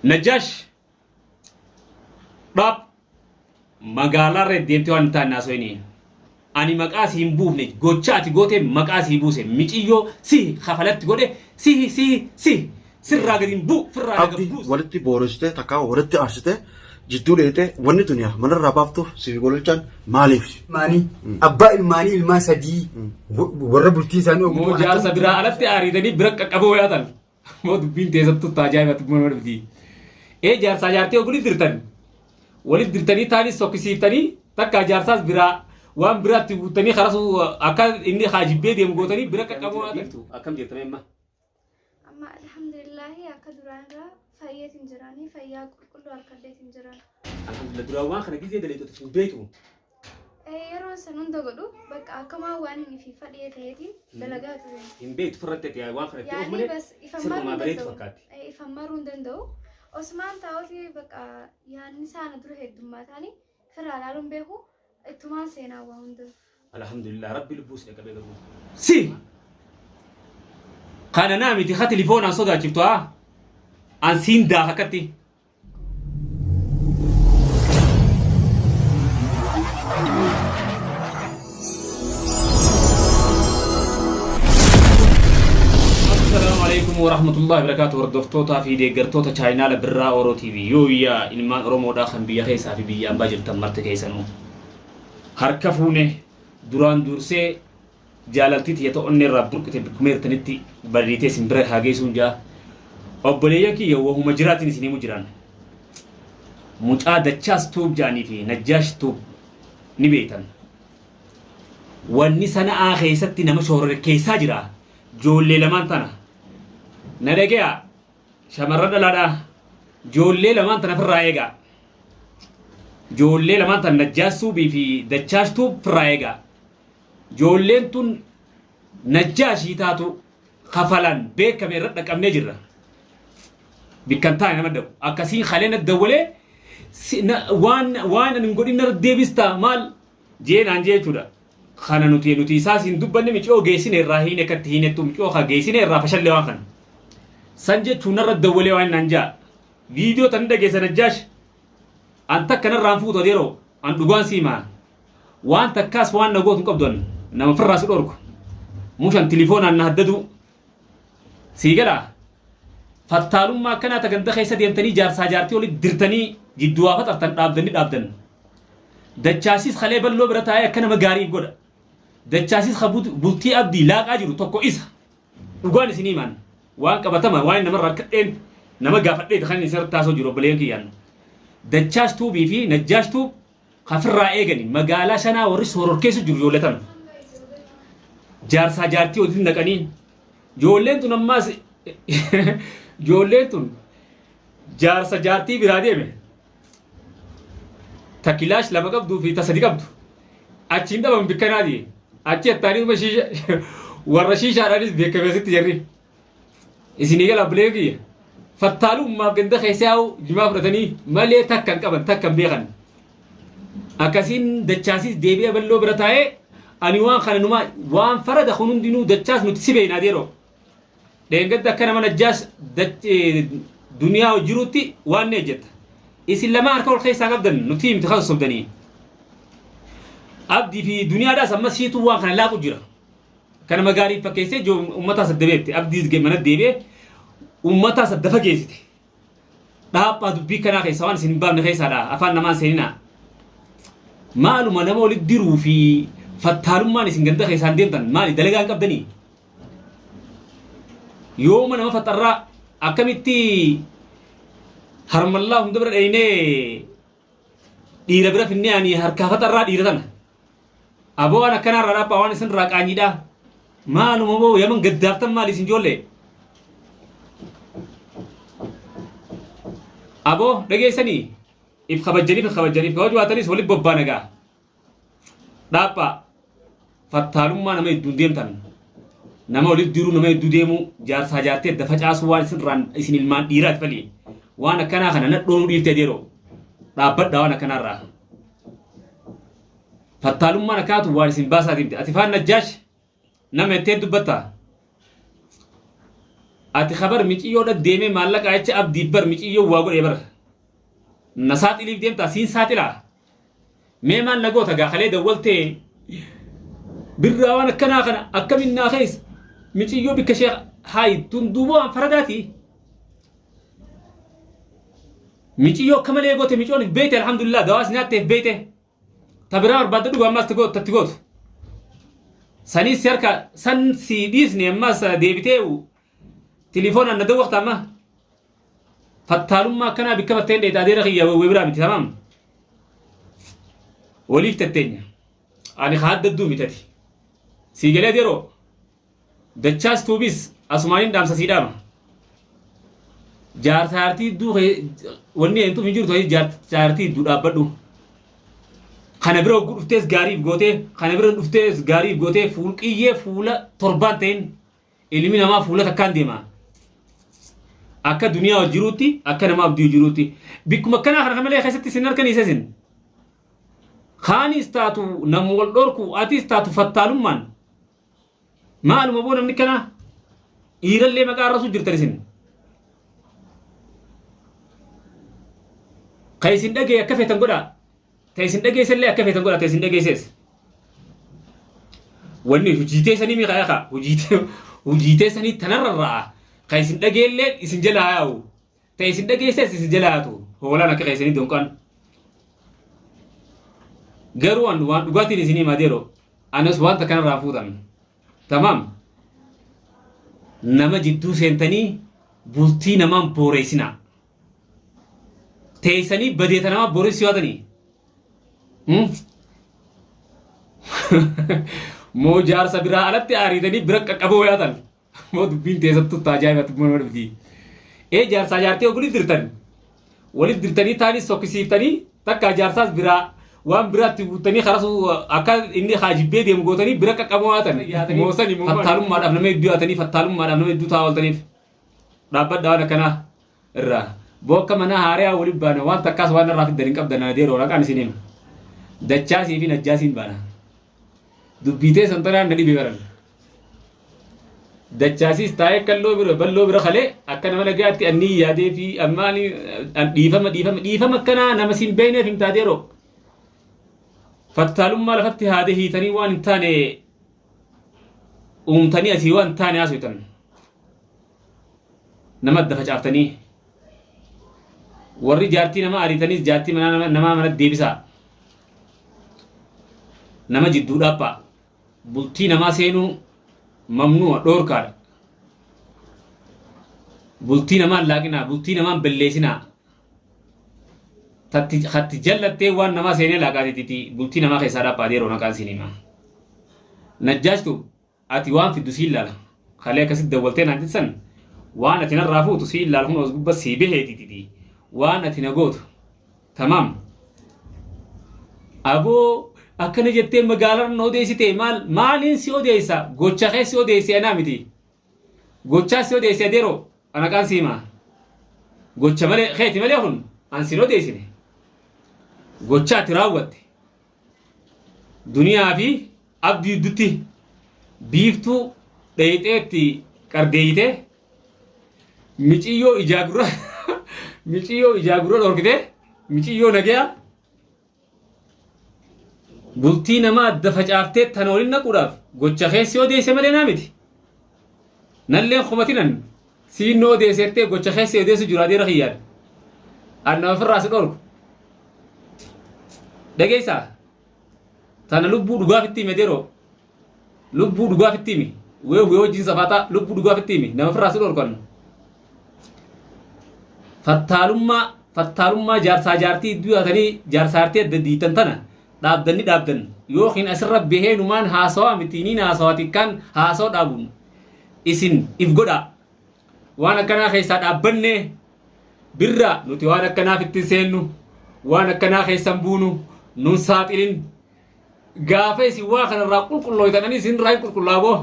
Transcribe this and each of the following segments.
نجاش راب مقالة رديمتي وانتا الناسويني أني مقاسي مبوفني قوتشاتي قوتي مقاسي بوسي ميشيو سي خفلت قوتي سي سر راقدين بو فرا abdi walitti booriste takka walitti arsite jidduu leete wanni duniyaa manarraa baaftuuf sifi gololchaan maaliif Maanii abbaa ilmaanii ilmaa sadii warra bultii isaanii مو جالسة برا ألت أريدني برك أبو ياتن مو دبين تيزت تاجاي بتمون بدي إيه جالسة جارتي أقولي درتني ولد درتني تاني سوكسي تاني تك جالسة برا وام برا تاني خلاص أكاد إني خاجب بيدي مقولتني برك أبو ياتن أكمل جرتني ما أما الحمد لله يا كدران را فاية تنجراني فايا كل أركضة تنجران الحمد لله دراوان خنا كذي دليل تفهم بيتو يرون سنون دغدو بق أكما واني في فدية تيتي دلقات إن بيت فرتت يا وان خنا يعني بس ما بريت يفمرون فكاتي يفمرون دندو عثمان تاوتي بق يعني سان دره الدماتاني فرالالون بيهو اتمان سينا وهند الحمد لله ربي لبوس لك بيقول سي خانا نامي تي خا تليفون صدا شفتوها ان سين دا حكتي السلام عليكم ورحمة الله وبركاته وردفتوتا في ديغرتوتا چاينال برا اورو تي في يو يا انمان رومو داخن بيا خيسا في بيا باجر تمرت كيسنو هركفونه duraan dursee jaalaltii tiyya ta'onne irraa burqite bikumeertanitti barriitee simbira haageessuun jaa obboleeyya kiyya wahuma jiraatiin isiniimu jiran mucaa dachaas tuub jaanii fi najjaash tuub ni beektan wanni sana'aa keessatti nama shoorore keessaa jira joollee lamaan tana na dhage'a shamarran dhalaadhaa joollee lamaan tana firraa eegaa joollee lamaan tana najjaash tuubii fi dachaash tuub firraa eegaa joolleen tun najjaashii taatu kafalan beekame irra dhaqabnee jirra bikkan taa'e nama dhabu akkasiin kaleena dawwalee waan ani godhin irra deebistaa maal jeenaan jechuudha kana nuti isaasiin dubbanne micoo geessine irraa hiine katti hiinettu micoo haa geessine irraa fashallee waan kana san jechuun irra dawwalee waan naan jaa viidiyoo tan dhageessa najjaash an takka narraan fuutu adeeroo an dhugaan siimaa waan takkaas waan nagootu hin qabdoon nama firraa si dhorku mushan tilifoonaan na haddadu sii galaa fattaalummaa akkanaa taganda keessa deemtanii jaarsaa jaartii olitti dirtanii jidduu waa faxartan dhaabdan dachaasis kalee balloo bira taa'ee akka nama gaarii godha dachaasis bultii abdii laaqaa jiru tokko isa dhugaan isinii maan waan qabatama waan namarraa kadheen nama gaafadheeti kan isarratti taasoo jiru obboleen kiyyaan dachaas tuubii fi najjaash tuub kafirraa eegani magaalaa shanaa warri sororkeessu jiru joollatan jaarsaa jaartii waliin naqanii joolleen tun ammaas joolleen tun jaarsa jaartii biraa deeme takilaash lama qabduu fi tasadi qabdu achiin dhaban bikkanaati achi attaaniituma shiisha warra shiishaadhaanis beekameesitti jarri isinii gala bulee kiyya fattaalummaaf ganda keessaa yaa'u jimaa fudhatanii malee takkan qaban takkan beekan akkasiin dachaasis deebi'ee balloo bira taa'ee ani waan kana numa waan farada hundinuu dachaas nuti si beeknaa deeroo dheengadda akka nama najjaas duniyaa jirutti waan ne jetta isin lama harka ol keessaa qabdan nuti himti kan sobdanii abdii fi duniyaadhaas ammas siituu waan kana laaqu jira kana magaarii fakkeessee joo ummataas adda beekte abdiis mana deebi'ee ummataas adda fageessite dhaabaa dubbii kanaa keessa waan isin hin baafne keessaadha afaan namaan seeninaa maaluma nama walitti diruu fi fattaalummaan isin ganda keessaan deemtan maali dalagaan qabdanii yooma nama faxarraa akkamitti harmallaa hunda bira dhaynee dhiira bira finnee ani harkaa faxarraa dhiira tana aboo waan akkanaarraa dhaabbaa waan isin irraa qaanyiidhaa maaluma boo yaman gaddaaftan maali isin joollee aboo dhageessanii if kabajjaniif kabaju waatanis walitti bobbaa nagaa dhaabbaa fattaalummaa nama hedduu deemtan nama walitti diruu nama hedduu deemu jaarsaa jaartee adda facaasuu waan isin ilmaan dhiiraati falee waan akkanaa kana nadhoonuu dhiiftee deeroo dhaabbadha waan akkanaarraa fattaalummaan akkaatu waan isin baasaa deemte ati faan najjaash nama ettee dubbattaa ati khabar miciyyoo dhaddeemee maallaqa jecha abdiif bar miciyyoo waa godhee bar na saaxiliif deemta siin saaxilaa mee maal na goota gaakalee dawwaltee birraa waan akkanaa kana akkamin naa keessa miciyyoo bikka sheekh haayi tun duuboo an faradaati miciyyoo akka malee goote miciyyoon beeyte alhamdulillah dawaas nyaatteef beeyte tabiraa barbaadda dhugu ammaas tatti gootu sanii si harka san si dhiisne ammaas deebitee تليفون أنا دوقت أما فتالم ما كنا بكبتين ده تادير خيا ويبرا متي تمام وليف تتين أنا خاد الدومي تدي سيجلا ديرو دتشاس توبيس أسمعين دام سيدام جار سارتي دو وني أنتو ميجور توي جار سارتي دو أبدو خنبرو قفتس غاريب غوته خنبرو قفتس غاريب غوته فول كيه فولا تربانتين إلمي نما فولا تكان ديما akka duniyaa wajjiruutti akka nama abdii jiruutti bikkuma kana harka malee keessatti sin harkan isasin khaanis taatu nam wal dhorku atis taatu fattaalummaan maaluma boo namni kana dhiirallee maqaa rasu jirtan isin kaysin dhagee akka feetan godha taysin dhageessallee akka feetan godha taysin dhageesses wanni hujiitee sanii mi qayaqa hujiitee sanii tanarraa kaysin dhageellee isin jalaa yaa'u ta'e isin dhageesses isin jalaa yaatu hoolaan akka kaysanii donqan garuu waan dhugaatiin isinii madeero anas wanta kanarraa fuutan tamam nama jidduu seentanii bultii namaan booreessina teessanii badeeta nama booreessi yaatanii moo jaarsa biraa alatti aariitanii bira qaqqaboo yaatan mau dubbiin teessattu tajaajilatu mana dhufti jaarsaa jaartee ogulit dirtanii taanis sokkisiiftanii takka jaarsaas biraa waan biraatti guutanii karasu akka inni haajibbee deemu gootanii bira qaqqaboo yaatan moosanii fattaalummaadhaaf nama hedduu yaatanii fattaalummaadhaaf nama hedduu taawaltaniif dhaabbadha waan akkanaa irraa bokka mana haariyaa waliin baana waan takkaas waan irraa fiddan hin qabdan adeeroo raqaan isiniin dachaasii fi najjaasiin baana dubbiitee santanaan na dhibe baran dachaasis taa'ee kalloo bira balloo bira khalee akka nama nagaatti anni yaadee fi ammaani dhiifama akkanaa nama siin beeyneef hin taateeroo fattaalummaa lafatti haadee hiitanii waan hin taane uumtanii asii waan hin taane haaswitan nama adda facaaftanii warri jaartii nama ariitaniis jaartii namaa mana deebisaa nama jidduu dhaabaa bultii namaa seenuu mamnu'a dhoorkaadha bultii namaan laaqinaa bultii namaan balleessinaa hatti jallattee waan namaa seenee laaqaatiti bultii namaa keessaa dhaabaa deeroo naqaan sinima najjaajtu ati waan fiddu siin laala kalee akkasitti dawwaltee naan titsan waan ati narraa fuutu siin laala kun os gubba sii baheetiti waan ati na gootu tamaam aboo akkana jettee magaalaan odeessite maaliin si odeessa gocha kee si odeesse anaa miti gochaa si odeesse adeeroo anaqaan siimaa gocha malee keeti malee kun an sin odeessine gochaa ati raawwatte duniyaa fi abdii gidduutti biiftuu dheeyxeetti qardeeyite miiciyyoo ijaagurra dhorkite miiciyyoo nagayaa bultii namaa adda facaaftee tan waliin naquudhaaf gocha keessi odeesse malee naa miti nalleen qubatinan siin odeessettee gocha keessi odeessu jira adeera kiyyaan anna ofirraa si dhorku dhageessaa tana lubbuu dhugaafitti hime deeroo lubbuu dhugaafitti himi wee wajjin safaataa lubbuu dhugaafitti himi nama ofirraa si dhorkan fattaalummaa jaarsaa jaartii idduu yaatanii jaarsaartii adda diitan tana dhaabdan yookiin asirra beheenumaan haasawaa mitiiniin haasawati kan haasawa dhaabun isin if godha waan akkanaa keessaa dhaabbanne birra nuti waan akkanaaf itti seennu waan akkanaa keessan buunu nun saaxilin gaafa isin waa kanarraa qulqullooytan ani isin irraa qulqullaaboo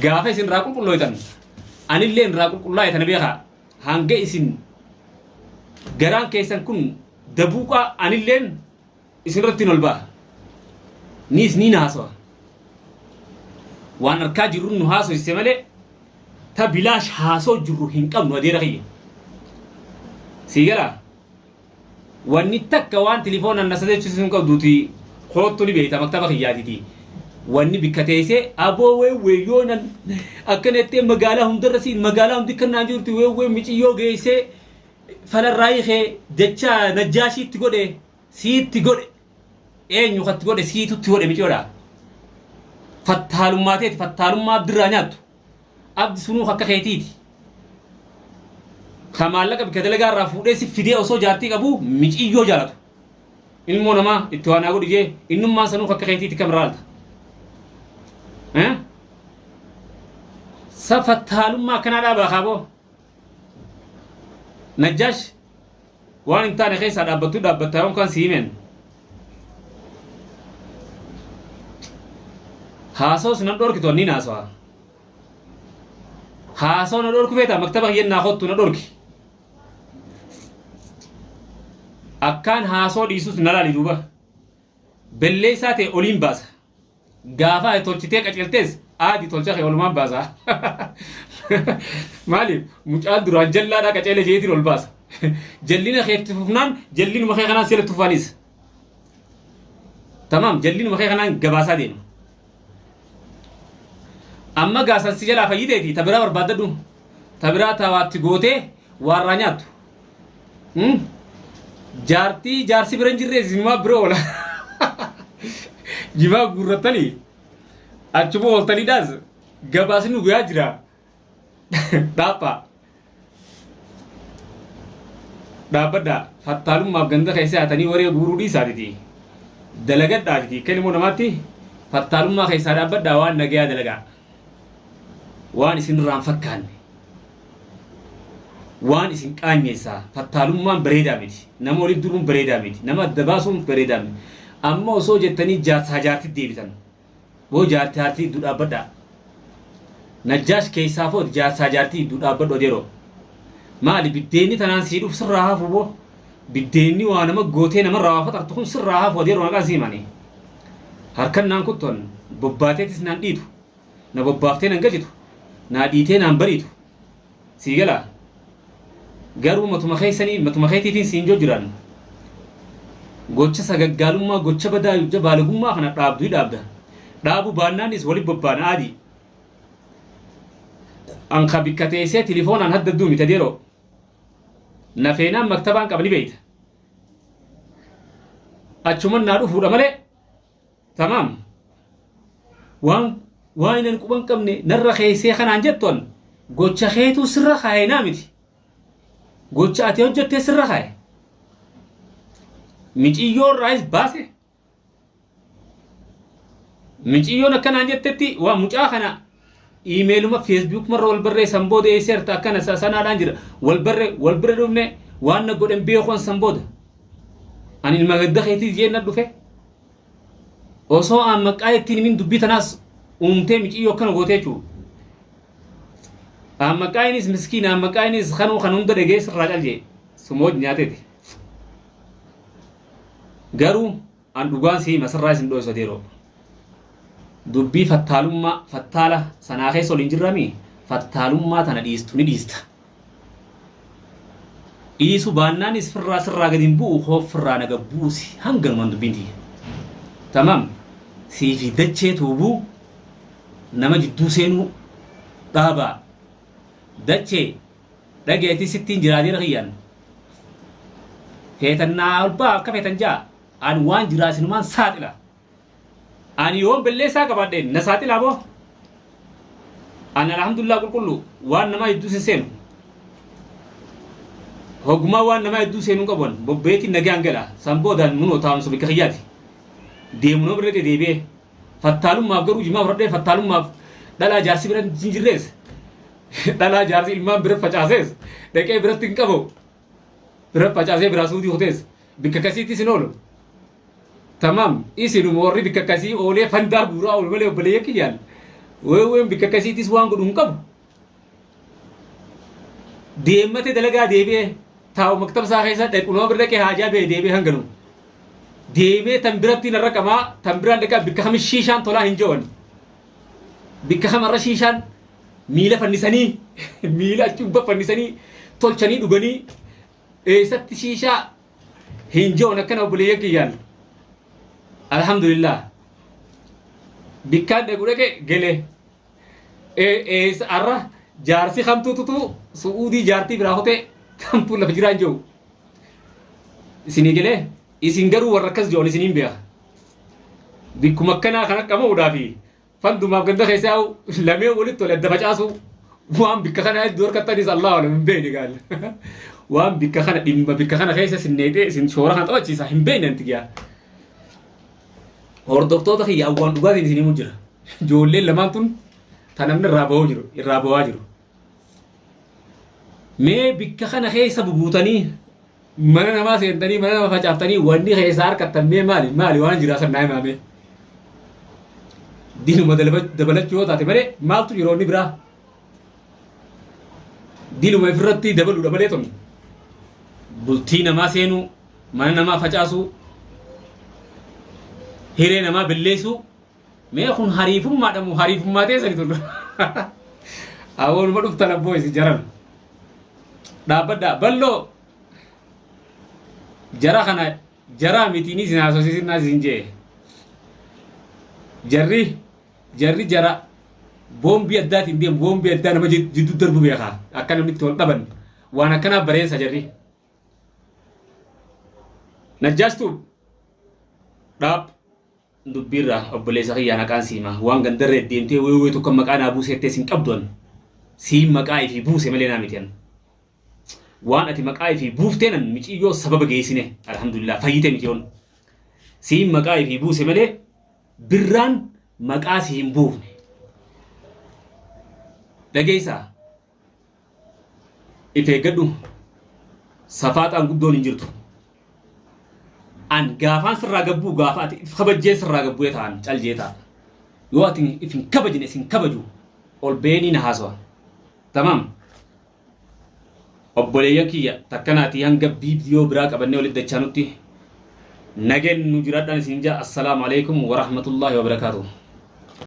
gaafa isin irraa qulqullooytan anillee irraa qulqullaa'e tana beekaa hanga isin garaan keessan kun dabuuqaa anilleen isin irratti ol ba'a niis niin haasawa waan arkaa jirru nu haasofsise malee ta bilaash haasoo jirru hin qabnu adeera kiyya sii gala wanni takka waan telefoonaan na sadeechisuun qabduuti koottu ni beekta maktaba kiyyaatiti wanni bikka teessee aboo weeyyoonan akkanatti magaalaa hundarra siin magaalaa hundi kannaan jirtu weeyyoo miciyyoo geessee falarraayii kee jecha najjaashiitti godhe siitti godhe eenyu katti godhe siitutti godhe miciyyoodha fattaalummaa fattaalummaa abdirraa nyaattu abdi sunuu akka keetiiti kamaallaqa bikka dalagaa irraa fuudhee si fidee osoo jaartii qabu miciyyoo jaalatu ilmoo namaa itti waanaa godhi jee innummaan sanuu akka keetiiti kam raalta sa fattaalummaa akkanaa dhaabaa kaaboo najjaash waan hin taane keessaa dhaabbattaa yoon kan si himen haasoo sunan dhorkitu anniin haasawa haasoo na dhorku feeta maktaba hiyyannaa kottu na dhorki akkaan haasoo dhiisus na laali duuba bellee isaa ta'e oliin baasa gaafa tolchitee qaceltees aadi tolcha kee olumaan baasa maaliif mucaan duraan jallaadhaa qaceele jeetiin ol baasa jallina keetti fufnaan jallinuma kee kanaan sila tufaanis tamaam jallinuma kee kanaan gabaasaa deema amma gaasan si jalaa fayyiteeti tabiraa barbaaddadhu tabiraa taawaatti gootee waarraa nyaattu jaarsi bira hin jirre jimaa bira oola jimaa gurrattanii achuma ooltaniidhaas gabaasni guyyaa jira dhaabbadhaa fattaalummaaf ganda keessa haatanii waree guuruu dhiisaatiti dalagadhaatiti kennimoo namaatti fattaalummaa keessaa dhaabbadhaa waan nagayaa dalagaa waan isin irraan fakkaanne waan isin qaanyeessaa fattaalummaan bareedaa miti nama walitti duruun bareedaa miti nama adda baasuun bareedaa miti amma osoo jettanii jaartitti deebitan boo jaartii iddoo dhaabbadhaa najjaash keessaa footi jaartii iddoo dhaabbadhu adeeroo maali biddeenni tanaan sii dhufu sirraa hafu boo biddeenni waa nama gootee nama raawwafa tartu kun sirraa hafu adeeroo maqaan sii manii harkan naan kuttoon bobbaateetis naan dhiitu na bobbaaftee nan gajitu naa dhiitee naan bariitu sii galaa garuu matuma keetiitiin siin joo jiran gocha sagaggaalummaa gocha badaa yujja baalagummaa kana dhaabduu dhaabda dhaabu baannaanis waliin bobbaana aadii anka bikka teessee telefoonaan haddadduu mita deeroo nafeenaan maktabaan qabni beeyta achuman naa dhufuudha malee tamaam waan inan quban qabne narra keessee kanaan jettoon gocha keetuu sirra kaayinaa miti gocha ati hojjettee sirra kaaye miciyyoon raayis baase miciyyoon akkanaan jettetti waa mucaa kana iimeeluma feesbuuk marra wal barreessan booda eesseerta akkana sanaadhaan jira wal bira dhufne waan na godhen beekoon san booda ani ilma gadda keetii jeenna dhufe osoo aan maqaa ittiin himin dubbii tanaas uumtee miciyyoo akkana gootee jechuu aan maqaa inis miskiin aan maqaa inis kanuu kan hunda dhagee sirraa calje sumooj nyaateeti garuu an dhugaan sii masirraa isin dho'iso deeroo dubbii fattaala sanaa keessa waliin jirrami fattaalummaa tana dhiistu ni dhiista dhiisu baannaanis sirraa gadi hin bu'u hooffirraa naga buusi hanganumaan dubbiin tiyya tamaam siifi dachee tuubuu nama jidduu seenuu dhaabaa dachee dhageetii sittiin jiraateera kiyyaan feetannaa olbaa akka feetan jaa an waan jiraasinumaan saaxila ani yoon belleessaa qabaadheen na saaxilaa boo an alhamdulillah qulqullu waan namaa hedduu sin seenu hogumaa waan namaa hedduu seenuu qaban bobbeetiin nagaan gala san boodaan munoo taa'umsa bikka kiyyaati deemunoo birrete deebi'ee fattaalummaaf garuu jimaa fudhadhee fattaalummaaf dhalaa jaarsi bira hin jirrees dhalaa jaarsi ilmaan bira facaasees dhaqee biratti hin qabu bira facaasee biraa suutii hotees bikka kasiitti isin oolu tamam isinuma warri bikka kasii oolee fandaa buuraa oolu malee obboleeyya kiyyaan weewween bikka kasiittis waan godhu hin qabu deemmate dalagaa deebi'ee taa'u maktabsaa keessa dhaqunoo bira dhaqee haajaa ba'e deebi'ee hanganu deemee tan biratti narra qamaa tan biraan dhaqaa bikka kami shiishaan tolaa hin jiran bikka kamarra shiishaan miila fannisanii miila achi ubba fannisanii tolchanii dhuganii eessatti shiishaa hin joon akkana obboleeyyan kiyyaan alhamdulillah bikkaan dhaqu dhaqe gele arra jaarsi kamtuututu su'uudii jaartii biraa hotee tamtuu lafa jiraan jiru isinii galee isin garuu warra akkas joon isiniin beeka bikkuma akkanaa kan akka ma'uudhaafi fandumaaf ganda keessaa lamee walitti tole adda facaasu waan bikka kana iddoo harkattanis Allah wala hin beekne gaal waan bikka kana dhimma bikka kana keessa sinneetee isin shoora kan taphachiisa hin beekne anti gaa hordoftoota kiyyaa waan dhugaatiin isinii mu jira ijoolleen lamaan tun ta namni irraa ba'aa jiru mee bikka kana keessa bubuutanii mana namaa seentanii mana nama facaaftanii wanni keessaa harkattan mee maali waan jiraa kan naa himaame diinuma dabalachuu yoo taate malee maaltu yeroo inni biraa diinuma ifirratti dabaluudha malee ton bultii namaa seenuu mana namaa facaasuu hiree namaa billeessuu mee kun hariifummaadhamu hariifummaa teessani tun awwaaluma dhuftan abboo isi jaran dhaabbadhaa balloo jara kana jaraa mitiinis hin haasofsiisinaas hin jee jarri jara boombii addaatiin deemu boombii addaa nama jidduu darbu beekaa akka namni itti wal dhaban waan akkanaaf bareessa jarri najjaastu dhaab dubbiirraa obboleessa kiyyaa naqaan siimaa waan gandarra deemtee wayii tokko maqaa naa buuseettee sin qabduan siin maqaa ifii buuse malee naa mitiyan waan ati maqaa ifii buufteenan miciyyoo sababa geessine alhamdulillah fayyite mitiyoon siin maqaa ifii buuse malee birraan maqaa si hin buufne dhageessaa if eeggadhu safaaxaan guddoon hin jirtu an gaafaan sirraa gabbuu gaafa ati if kabajjeen sirraa gabbuu ta'an caljee ta'a yoo ati if hin kabajine sin kabaju ol beenii na haasawa tamam obboleeyyan kiyya takkanaati hanga viidiyoo biraa qabannee walitti dachaanutti nageen nu jiraadhaan isin jaa assalaamu alaikum wa rahmatullahi wa barakaatuh